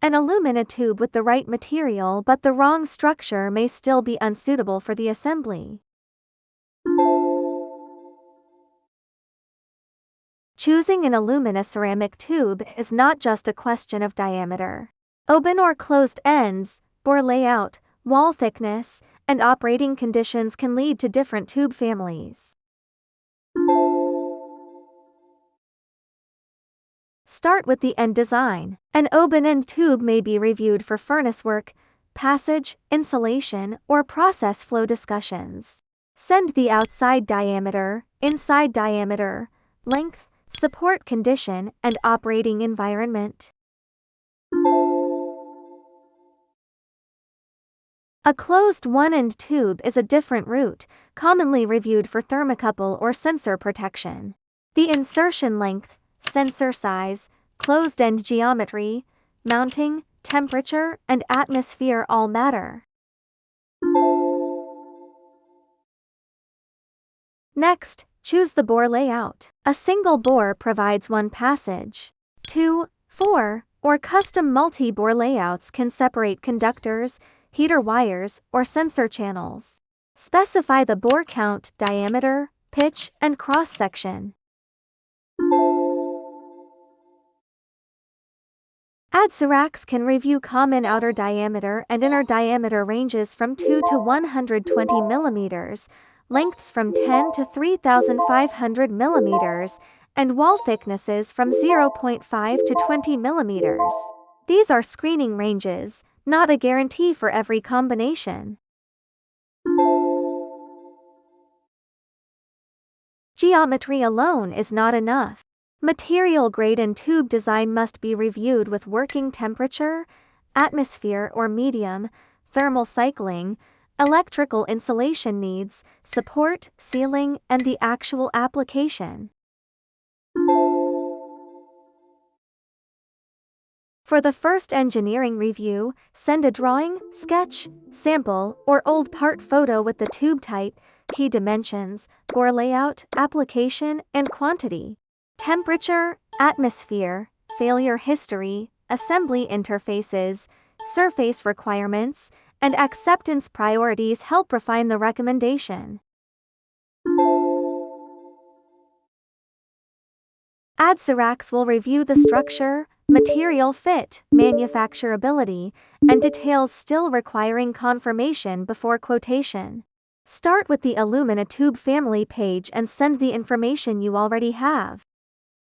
An alumina tube with the right material but the wrong structure may still be unsuitable for the assembly. Choosing an alumina ceramic tube is not just a question of diameter. Open or closed ends, bore layout, wall thickness, and operating conditions can lead to different tube families. Start with the end design. An open-end tube may be reviewed for furnace work, passage, insulation, or process flow discussions. Send the outside diameter, inside diameter, length, support condition, and operating environment. A closed one-end tube is a different route, commonly reviewed for thermocouple or sensor protection. The insertion length, sensor size, closed-end geometry, mounting, temperature, and atmosphere all matter. Next, choose the bore layout. A single bore provides one passage. 2, 4, or custom multi-bore layouts can separate conductors, heater wires, or sensor channels. Specify the bore count, diameter, pitch, and cross-section. ADCERAX can review common outer diameter and inner diameter ranges from 2 to 120 mm, lengths from 10 to 3,500 mm, and wall thicknesses from 0.5 to 20 mm. These are screening ranges, not a guarantee for every combination. Geometry alone is not enough. Material grade and tube design must be reviewed with working temperature, atmosphere or medium, thermal cycling, electrical insulation needs, support, sealing, and the actual application. For the first engineering review, send a drawing, sketch, sample, or old part photo with the tube type, key dimensions, bore layout, application, and quantity. Temperature, atmosphere, failure history, assembly interfaces, surface requirements, and acceptance priorities help refine the recommendation. ADCERAX will review the structure, material fit, manufacturability, and details still requiring confirmation before quotation. Start with the alumina tube family page and send the information you already have.